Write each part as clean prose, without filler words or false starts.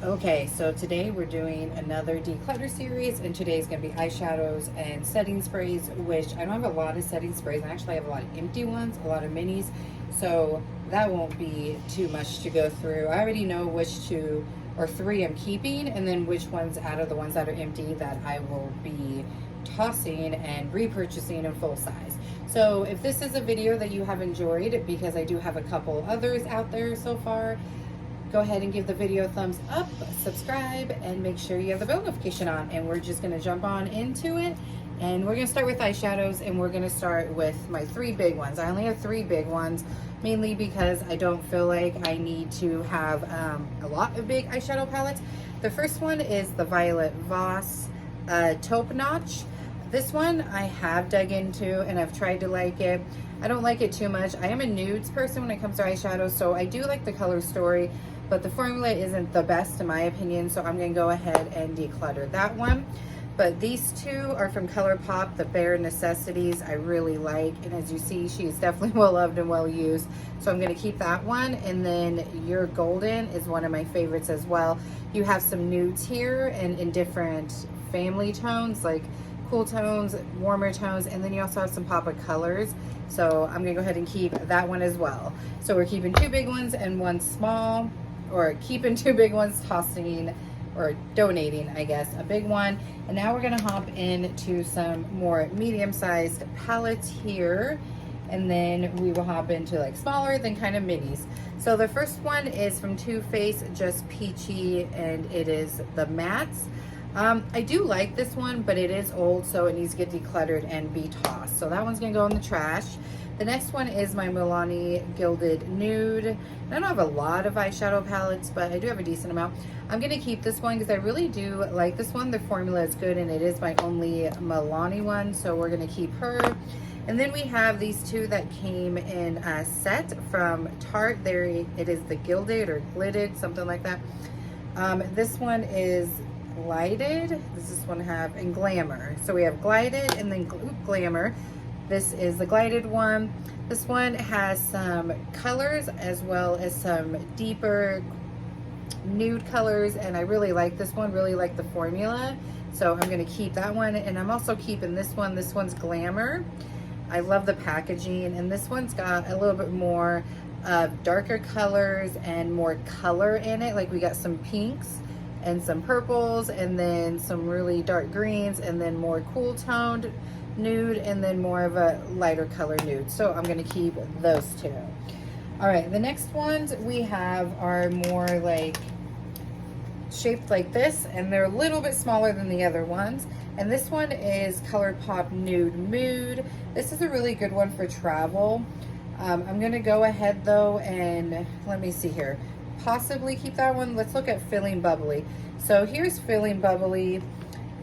Okay, so today we're doing another declutter series, and today's going to be eyeshadows and setting sprays, which I don't have a lot of setting sprays. I actually have a lot of empty ones, a lot of minis, so that won't be too much to go through. I already know which two or three I'm keeping, and then which ones out of the ones that are empty that I will be tossing and repurchasing in full size. So if this is a video that you have enjoyed, because I do have a couple others out there so far, go ahead and give the video a thumbs up, subscribe, and make sure you have the bell notification on. And we're just gonna jump on into it. And we're gonna start with eyeshadows, and we're gonna start with my three big ones. I only have three big ones, mainly because I don't feel like I need to have a lot of big eyeshadow palettes. The first one is the Violet Voss Taupe Notch. This one I have dug into and I've tried to like it. I don't like it too much. I am a nudes person when it comes to eyeshadows, so I do like the color story, but the formula isn't the best in my opinion, so I'm gonna go ahead and declutter that one. But these two are from ColourPop, the Bare Necessities. I really like, and as you see, she is definitely well loved and well used, so I'm gonna keep that one. And then Your Golden is one of my favorites as well. You have some nudes here and in different family tones, like cool tones, warmer tones, and then you also have some pop of colors. So I'm gonna go ahead and keep that one as well. So we're keeping two big ones and one small, or keeping two big ones, tossing or donating, I guess, a big one. And now we're gonna hop into some more medium-sized palettes here, and then we will hop into like smaller, then kind of minis. So the first one is from Too Faced, Just Peachy, and it is the mattes. I do like this one, but it is old, so it needs to get decluttered and be tossed. So that one's gonna go in the trash. The next one is my Milani Gilded Nude. I don't have a lot of eyeshadow palettes, but I do have a decent amount. I'm gonna keep this one because I really do like this one. The formula is good, and it is my only Milani one, so we're gonna keep her. And then we have these two that came in a set from Tarte. There it is, the Gilded or Glitted, something like that. This one is Glided. Does this one have, and Glamour. So we have Glided and then Glamour. This is the Glided one. This one has some colors as well as some deeper nude colors, and I really like this one, really like the formula. So I'm gonna keep that one, and I'm also keeping this one. This one's Glamour. I love the packaging, and this one's got a little bit more darker colors and more color in it. Like we got some pinks and some purples, and then some really dark greens, and then more cool toned nude, and then more of a lighter color nude. So I'm gonna keep those two. All right, the next ones we have are more like shaped like this, and they're a little bit smaller than the other ones. And this one is ColourPop Nude Mood. This is a really good one for travel. I'm gonna go ahead though, and let me see here, possibly keep that one. Let's look at Feeling Bubbly. So here's Feeling Bubbly,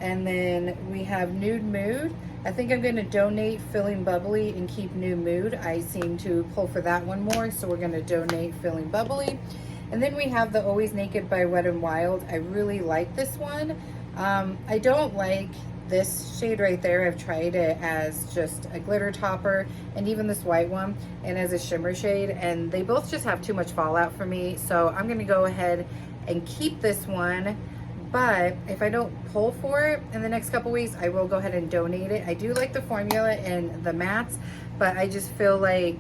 and then we have Nude Mood. I think I'm going to donate Feeling Bubbly and keep Nude Mood. I seem to pull for that one more, so we're going to donate Feeling Bubbly. And then we have the Always Naked by Wet n Wild. I really like this one. I don't like this shade right there. I've tried it as just a glitter topper, and even this white one, and as a shimmer shade, and they both just have too much fallout for me. So I'm going to go ahead and keep this one. But if I don't pull for it in the next couple weeks, I will go ahead and donate it. I do like the formula and the mattes, but I just feel like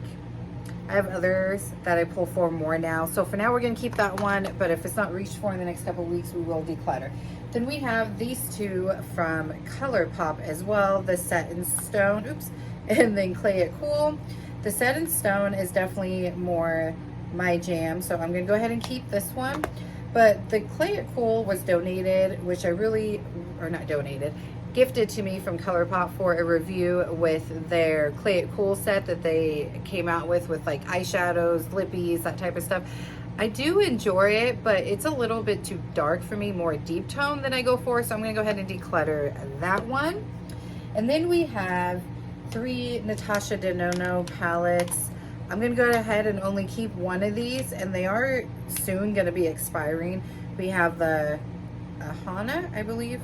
I have others that I pull for more now. So for now, we're gonna keep that one, but if it's not reached for in the next couple weeks, we will declutter. Then we have these two from ColourPop as well, the Set in Stone, oops, and then Clay It Cool. The Set in Stone is definitely more my jam, so I'm gonna go ahead and keep this one. But the Clay It Cool was donated, which I really, or not donated, gifted to me from ColourPop for a review with their Clay It Cool set that they came out with like eyeshadows, lippies, that type of stuff. I do enjoy it, but it's a little bit too dark for me, more deep tone than I go for, so I'm gonna go ahead and declutter that one. And then we have three Natasha Denona palettes. I'm gonna go ahead and only keep one of these, and they are soon gonna be expiring. We have the Hana, I believe.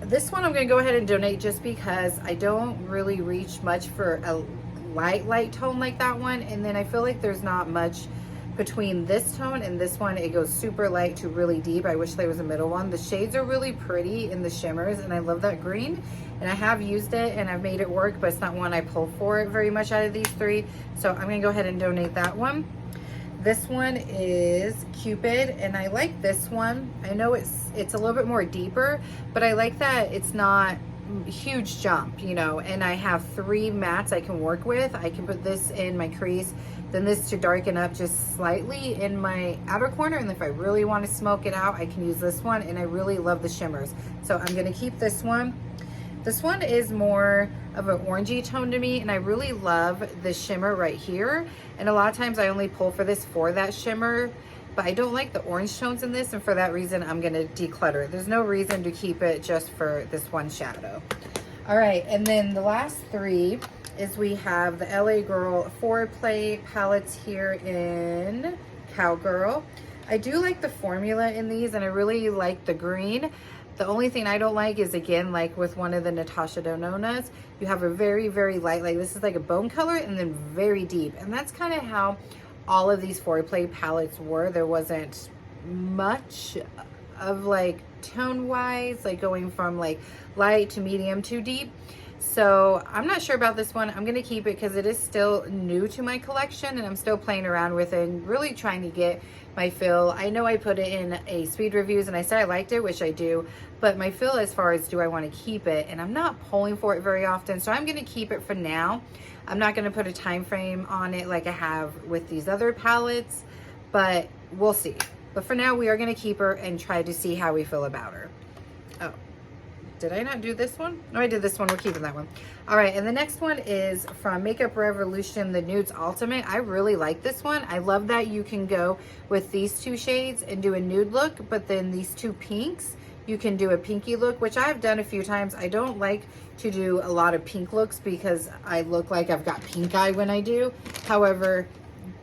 This one I'm gonna go ahead and donate just because I don't really reach much for a light tone like that one, and then I feel like there's not much between this tone and this one, it goes super light to really deep. I wish there was a middle one. The shades are really pretty in the shimmers, and I love that green. And I have used it and I've made it work, but it's not one I pull for it very much out of these three. So I'm gonna go ahead and donate that one. This one is Cupid, and I like this one. I know it's a little bit more deeper, but I like that it's not huge jump, you know, and I have 3 mattes I can work with. I can put this in my crease, then this to darken up just slightly in my outer corner, and if I really want to smoke it out, I can use this one, and I really love the shimmers. So I'm going to keep this one. This one is more of an orangey tone to me, and I really love the shimmer right here, and a lot of times I only pull for this for that shimmer, but I don't like the orange tones in this, and for that reason I'm going to declutter it. There's no reason to keep it just for this one shadow. All right, and then the last 3 is we have the LA Girl Foreplay palettes here in Cowgirl. I do like the formula in these, and I really like the green. The only thing I don't like is, again, like with one of the Natasha Denonas, you have a very, very light, like this is like a bone color, and then very deep. And that's kind of how all of these Foreplay palettes were. There wasn't much of like tone-wise, like going from like light to medium to deep. So I'm not sure about this one. I'm going to keep it because it is still new to my collection, and I'm still playing around with it and really trying to get my fill. I know I put it in a speed reviews and I said I liked it, which I do, but my fill as far as do I want to keep it, and I'm not pulling for it very often, so I'm going to keep it for now. I'm not going to put a time frame on it like I have with these other palettes, but we'll see. But for now, we are going to keep her and try to see how we feel about her. Oh, did I not do this one? No, I did this one. We're keeping that one. All right, and the next one is from Makeup Revolution, the Nudes Ultimate. I really like this one. I love that you can go with these 2 shades and do a nude look, but then these 2 pinks, you can do a pinky look, which I've done a few times. I don't like to do a lot of pink looks because I look like I've got pink eye when I do. However,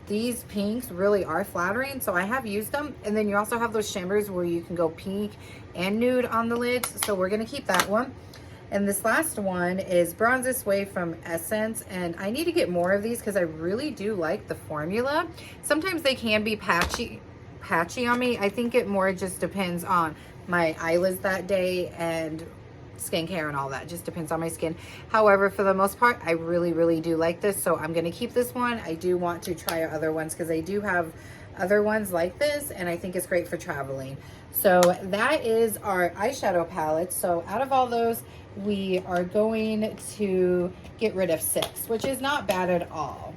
these pinks really are flattering, so I have used them. And then you also have those shimmers where you can go pink and nude on the lids, so we're gonna keep that one. And this last one is Bronze This Way from Essence, and I need to get more of these because I really do like the formula. Sometimes they can be patchy on me. I think it more just depends on my eyelids that day and skincare and all that. Just depends on my skin. However, for the most part, I really, really do like this, so I'm going to keep this one. I do want to try other ones because I do have other ones like this, and I think it's great for traveling. So that is our eyeshadow palette. So out of all those, we are going to get rid of 6, which is not bad at all.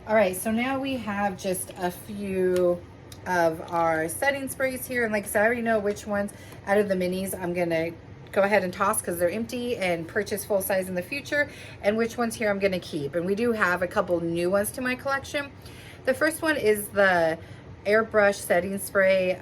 All right, so now we have just a few of our setting sprays here, and like I said, I already know which ones out of the minis I'm gonna go ahead and toss because they're empty and purchase full size in the future, and which ones here I'm gonna keep. And we do have a couple new ones to my collection. The first one is the Airbrush Setting Spray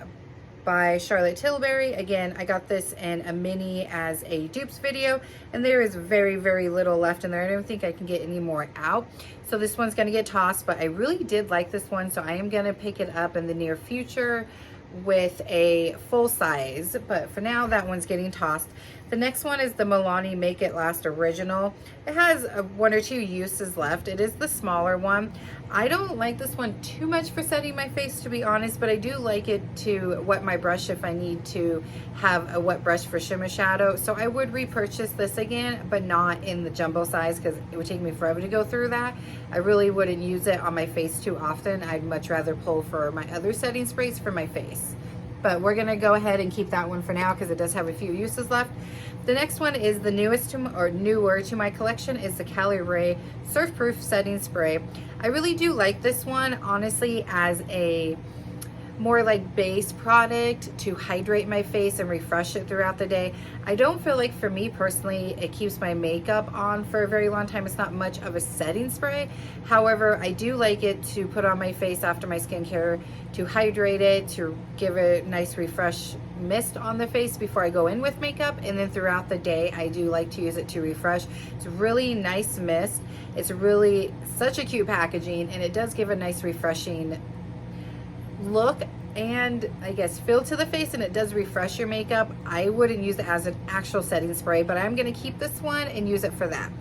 by Charlotte Tilbury. Again, I got this in a mini as a dupes video, and there is very, very little left in there. I don't think I can get any more out. So this one's gonna get tossed, but I really did like this one, so I am gonna pick it up in the near future with a full size, but for now that one's getting tossed. The next one is the Milani Make It Last Original. It has 1 or 2 uses left. It is the smaller one. I don't like this one too much for setting my face, to be honest, but I do like it to wet my brush if I need to have a wet brush for shimmer shadow. So I would repurchase this again, but not in the jumbo size because it would take me forever to go through that. I really wouldn't use it on my face too often. I'd much rather pull for my other setting sprays for my face. But we're gonna go ahead and keep that one for now because it does have a few uses left. The next one is the newest newer to my collection is the Cali Ray Surf Proof Setting Spray. I really do like this one, honestly, as a more like base product to hydrate my face and refresh it throughout the day. I don't feel like, for me personally, it keeps my makeup on for a very long time. It's not much of a setting spray. However, I do like it to put on my face after my skincare to hydrate it, to give a nice refresh mist on the face before I go in with makeup, and then throughout the day I do like to use it to refresh. It's a really nice mist. It's really such a cute packaging, and it does give a nice refreshing look and I guess feel to the face, and it does refresh your makeup. I wouldn't use it as an actual setting spray, but I'm going to keep this one and use it for that.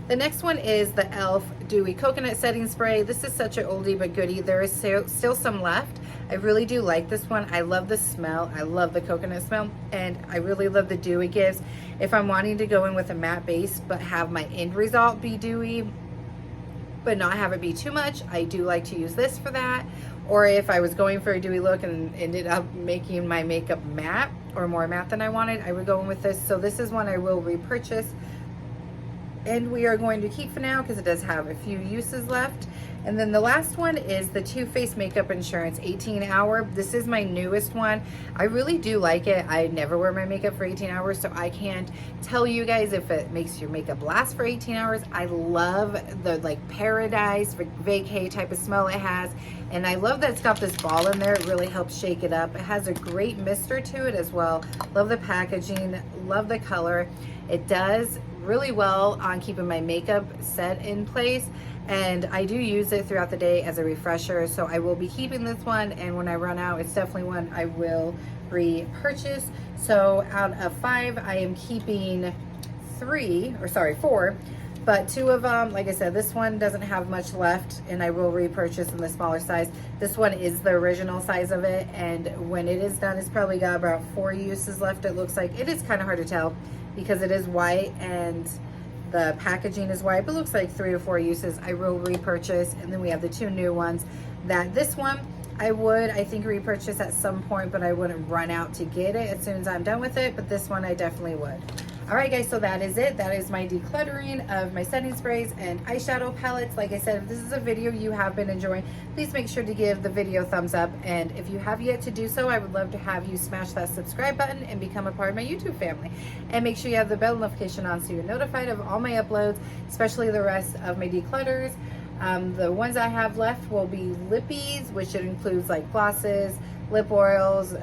The next one is the e.l.f. Dewy Coconut Setting Spray. This is such an oldie but goodie. There is still some left. I really do like this one. I love the smell. I love the coconut smell, and I really love the dew it gives. If I'm wanting to go in with a matte base but have my end result be dewy, but not have it be too much, I do like to use this for that. Or if I was going for a dewy look and ended up making my makeup matte or more matte than I wanted, I would go in with this. So this is one I will repurchase, and we are going to keep for now because it does have a few uses left. And then the last one is the Too Faced Makeup Insurance 18 Hour. This is my newest one. I really do like it. I never wear my makeup for 18 hours, so I can't tell you guys if it makes your makeup last for 18 hours. I love the like paradise, vacay type of smell it has. And I love that it's got this ball in there. It really helps shake it up. It has a great mister to it as well. Love the packaging, love the color. It does really well on keeping my makeup set in place, and I do use it throughout the day as a refresher, so I will be keeping this one, and when I run out, it's definitely one I will repurchase. So out of 5, I am keeping 4, but 2 of them, like I said, this one doesn't have much left, and I will repurchase in the smaller size. This one is the original size of it, and when it is done, it's probably got about 4 uses left. It looks like it is kind of hard to tell because it is white and the packaging is white, but it looks like 3 or 4 uses. I will repurchase. And then we have the 2 new ones. That this one I would, I think, repurchase at some point, but I wouldn't run out to get it as soon as I'm done with it. But this one I definitely would. All right, guys, so that is it. That is my decluttering of my setting sprays and eyeshadow palettes. Like I said, if this is a video you have been enjoying, please make sure to give the video a thumbs up. And if you have yet to do so, I would love to have you smash that subscribe button and become a part of my YouTube family. And make sure you have the bell notification on so you're notified of all my uploads, especially the rest of my declutters. The ones I have left will be lippies, which it includes like glosses, lip oils,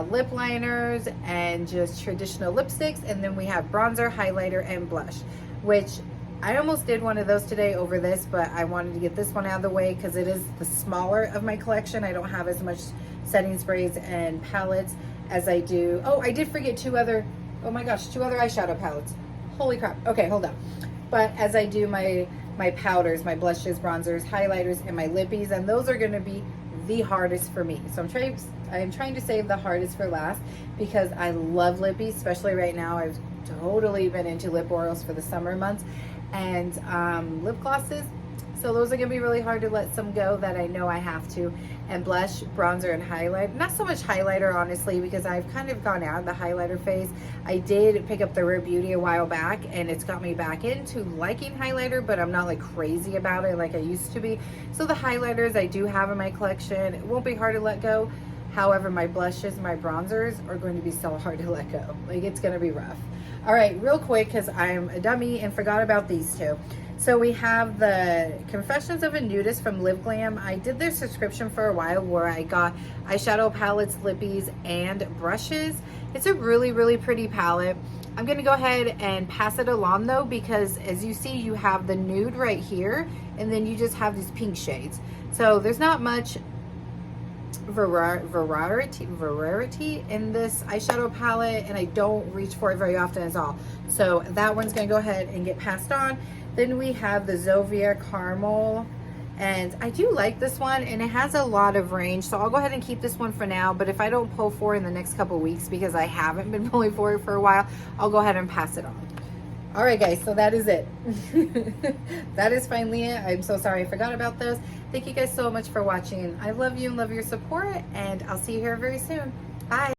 lip liners, and just traditional lipsticks. And then we have bronzer, highlighter, and blush, which I almost did one of those today over this, but I wanted to get this one out of the way because it is the smaller of my collection. I don't have as much setting sprays and palettes as I do. Oh, I did forget 2 other, oh my gosh, 2 other eyeshadow palettes. Holy crap. Okay, hold on. But as I do my powders, my blushes, bronzers, highlighters, and my lippies, and those are going to be the hardest for me. So I'm trying to save the hardest for last because I love lippies, especially right now. I've totally been into lip oils for the summer months, and lip glosses. So those are gonna be really hard to let some go that I know I have to. And blush, bronzer, and highlight. Not so much highlighter, honestly, because I've kind of gone out of the highlighter phase. I did pick up the Rare Beauty a while back, and it's got me back into liking highlighter, but I'm not like crazy about it like I used to be. So the highlighters I do have in my collection. It won't be hard to let go. However, my blushes, my bronzers are going to be so hard to let go. Like, it's gonna be rough. All right, real quick, because I'm a dummy and forgot about these 2. So we have the Confessions of a Nudist from Live Glam. I did their subscription for a while where I got eyeshadow palettes, lippies, and brushes. It's a really, really pretty palette. I'm gonna go ahead and pass it along though, because as you see, you have the nude right here, and then you just have these pink shades. So there's not much variety in this eyeshadow palette, and I don't reach for it very often at all. So that one's gonna go ahead and get passed on. Then we have the Zovia Caramel, and I do like this one, and it has a lot of range, so I'll go ahead and keep this one for now. But if I don't pull for it in the next couple weeks because I haven't been pulling for it for a while, I'll go ahead and pass it on. All right, guys, so that is it. That is finally it. I'm so sorry I forgot about those. Thank you guys so much for watching. I love you and love your support, and I'll see you here very soon. Bye.